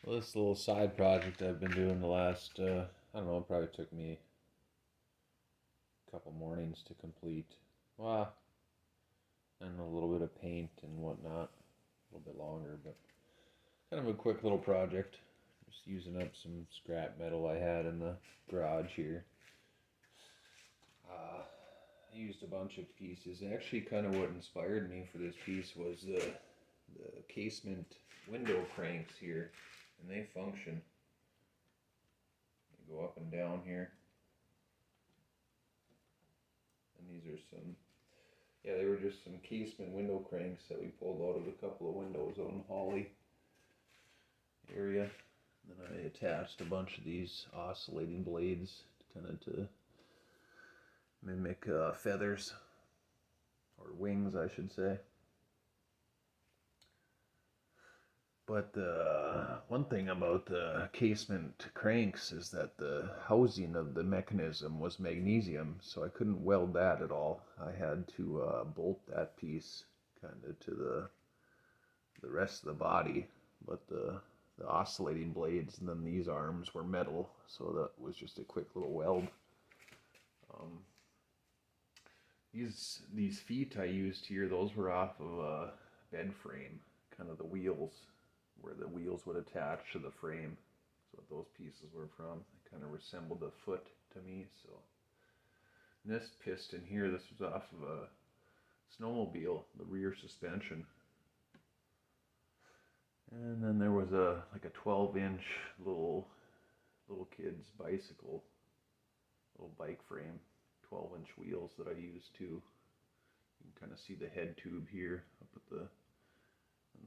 Well, this little side project I've been doing the last, I don't know, it probably took me a couple mornings to complete. Well, and a little bit of paint and whatnot, a little bit longer, but kind of a quick little project. Just using up some scrap metal I had in the garage here. I used a bunch of pieces. Actually, kind of what inspired me for this piece was the casement window cranks here, and they function. They go up and down here. And these are they were just some casement window cranks that we pulled out of a couple of windows out in Holly area. And then I attached a bunch of these oscillating blades to mimic feathers, or wings I should say. But one thing about the casement cranks is that the housing of the mechanism was magnesium, so I couldn't weld that at all. I had to bolt that piece kind of to the rest of the body. But the oscillating blades and then these arms were metal, so that was just a quick little weld. These feet I used here, those were off of a bed frame, kind of the wheels, where the wheels would attach to the frame. That's what those pieces were from. They kind of resembled a foot to me. So and this piston here, this was off of a snowmobile, the rear suspension. And then there was a 12-inch little kid's bicycle, little bike frame, 12-inch wheels that I used too. You can kind of see the head tube here up at the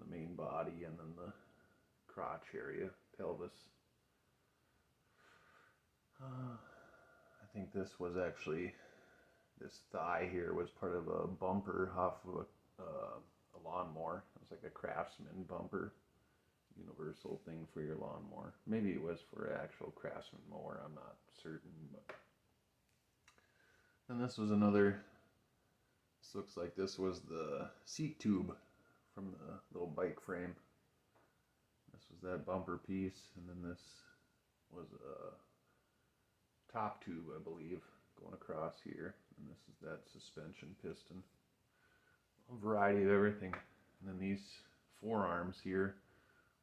main body, and then the crotch area, pelvis. I think this thigh here was part of a bumper off of a lawnmower. It was like a Craftsman bumper, universal thing for your lawnmower. Maybe it was for an actual Craftsman mower, I'm not certain. But then this looks like this was the seat tube from the little bike frame. This was that bumper piece, and then this was a top tube, I believe, going across here, and this is that suspension piston. A variety of everything. And then these forearms here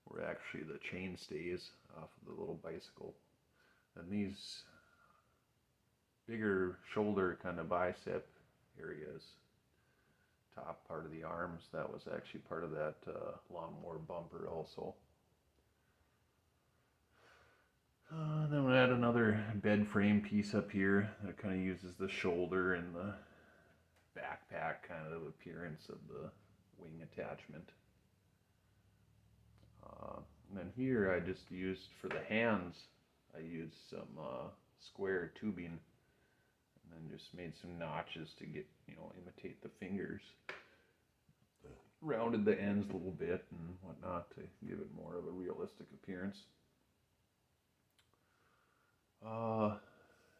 were actually the chain stays off of the little bicycle. And these bigger shoulder kind of bicep areas, top part of the arms, that was actually part of that lawnmower bumper also. Then we had another bed frame piece up here that kind of uses the shoulder and the backpack kind of appearance of the wing attachment. And then here I just used, for the hands, I used some square tubing, and then just made some notches to get, imitate the fingers. Rounded the ends a little bit and whatnot to give it more of a realistic appearance.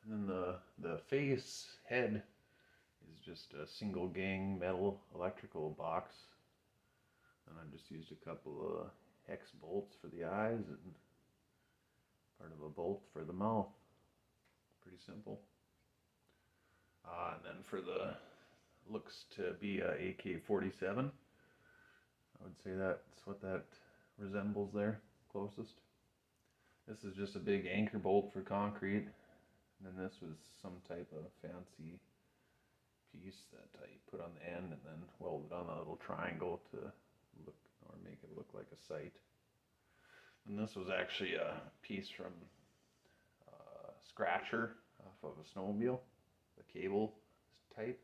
And then the face head is just a single gang metal electrical box. And I just used a couple of hex bolts for the eyes and part of a bolt for the mouth. Pretty simple. And then for the looks to be a AK-47, I would say that's what that resembles there closest. This is just a big anchor bolt for concrete, and then this was some type of fancy piece that I put on the end and then welded on a little triangle to look, or make it look like a sight. And this was actually a piece from Scratcher off of a snowmobile, the cable type.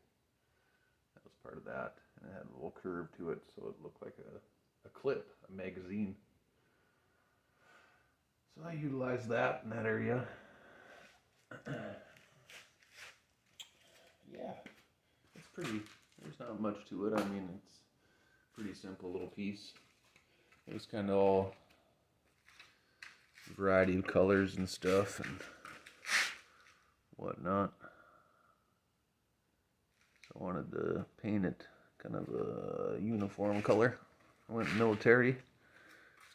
That was part of that, and it had a little curve to it, so it looked like a clip, a magazine. So I utilized that in that area. Yeah, it's pretty, there's not much to it. I mean, it's a pretty simple little piece. It was kind of all variety of colors and stuff and whatnot. So I wanted to paint it kind of a uniform color. I went military.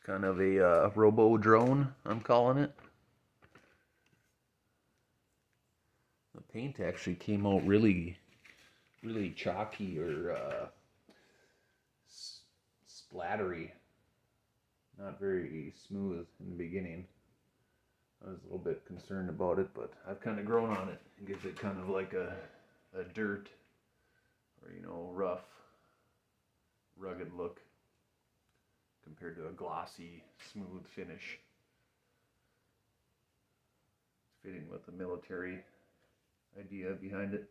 kind of a RoboDrone, I'm calling it. The paint actually came out really chalky or splattery. Not very smooth in the beginning. I was a little bit concerned about it, but I've kind of grown on it. It gives it kind of like a dirt or, you know, rough, rugged look compared to a glossy, smooth finish. It's fitting with the military idea behind it.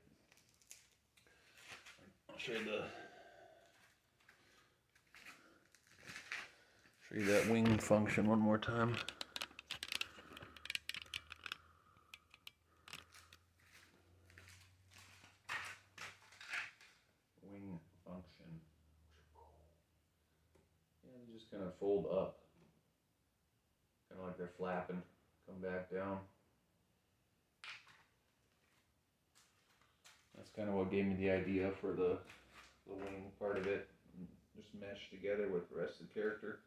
I'll show you that wing function one more time. Wing function. Yeah, they just kind of fold up. Kind of like they're flapping. Come back down. That's kind of what gave me the idea for the wing part of it. Just meshed together with the rest of the character.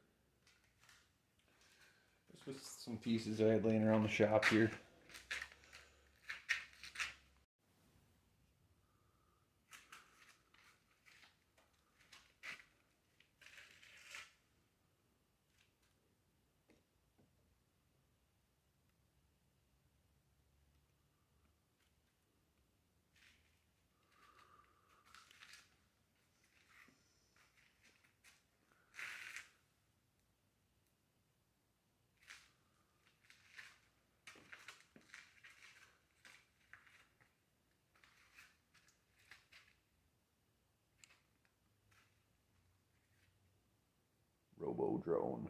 This was some pieces I had laying around the shop here. RoboDrone.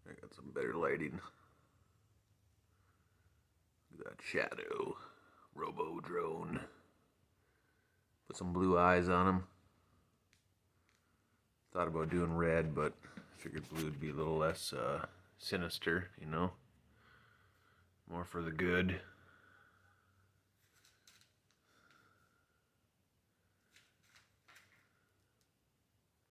I got some better lighting. Look at that shadow. RoboDrone. Put some blue eyes on him. Thought about doing red, but figured blue would be a little less sinister, you know? More for the good.